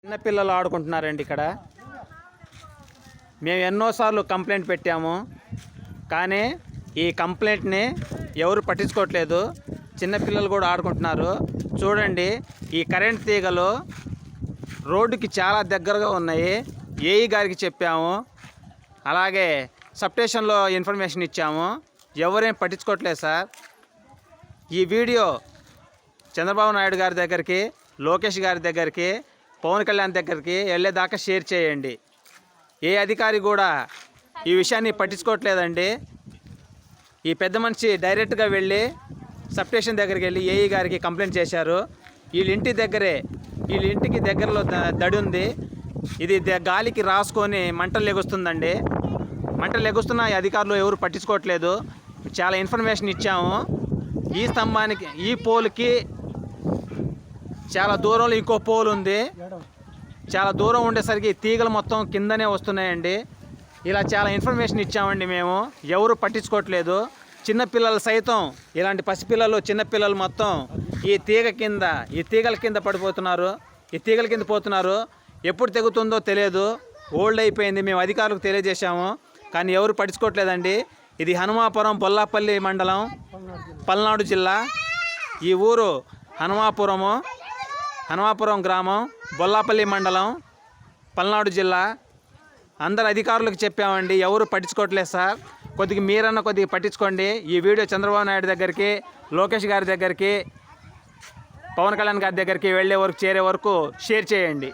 చిన్నపిల్లలు ఆడుకుంటున్నారండి ఇక్కడ. మేము ఎన్నోసార్లు కంప్లైంట్ పెట్టాము, కానీ ఈ కంప్లైంట్ని ఎవరు పట్టించుకోవట్లేదు. చిన్నపిల్లలు కూడా ఆడుకుంటున్నారు. చూడండి, ఈ కరెంట్ తీగలు రోడ్డుకి చాలా దగ్గరగా ఉన్నాయి. ఏఈ గారికి చెప్పాము, అలాగే సబ్స్టేషన్లో ఇన్ఫర్మేషన్ ఇచ్చాము. ఎవరేం పట్టించుకోవట్లేదు సార్. ఈ వీడియో చంద్రబాబు నాయుడు గారి దగ్గరికి, లోకేష్ గారి దగ్గరికి, పవన్ కళ్యాణ్ దగ్గరికి వెళ్ళేదాకా షేర్ చేయండి. ఏ అధికారి కూడా ఈ విషయాన్ని పట్టించుకోవట్లేదండి. ఈ పెద్ద మనిషి డైరెక్ట్గా వెళ్ళి సబ్స్టేషన్ దగ్గరికి వెళ్ళి ఏఈ గారికి కంప్లైంట్ చేశారు. వీళ్ళ ఇంటికి దగ్గరలో దడి ఉంది. ఇది గాలికి రాసుకొని మంటలు లెగుస్తుందండి. మంటలు లెగుస్తున్న ఈ అధికారులు ఎవరు పట్టించుకోవట్లేదు. చాలా ఇన్ఫర్మేషన్ ఇచ్చాము. ఈ స్తంభానికి, ఈ పోల్కి చాలా దూరంలో ఇంకో పోల్ ఉంది. చాలా దూరం ఉండేసరికి తీగలు మొత్తం కిందనే వస్తున్నాయండి. ఇలా చాలా ఇన్ఫర్మేషన్ ఇచ్చామండి మేము. ఎవరు పట్టించుకోవట్లేదు. చిన్నపిల్లలు సైతం, ఇలాంటి పసిపిల్లలు, చిన్నపిల్లలు మొత్తం ఈ తీగల కింద పడిపోతున్నారు. ఈ తీగల కింద పోతున్నారు. ఎప్పుడు తెగుతుందో తెలియదు. ఓల్డ్ అయిపోయింది. మేము అధికారులకు తెలియజేశాము, కానీ ఎవరు పట్టించుకోవట్లేదండి. ఇది హనుమాపురం బొల్లాపల్లి మండలం, పల్నాడు జిల్లా. ఈ ఊరు హనుమాపురం గ్రామం, బొల్లాపల్లి మండలం, పల్నాడు జిల్లా. అందరు అధికారులకు చెప్పామండి, ఎవరు పట్టించుకోవట్లేదు సార్. మీరన్నా కొద్దిగా పట్టించుకోండి. ఈ వీడియో చంద్రబాబు నాయుడు దగ్గరికి, లోకేష్ గారి దగ్గరికి, పవన్ కళ్యాణ్ గారి దగ్గరికి చేరే వరకు షేర్ చేయండి.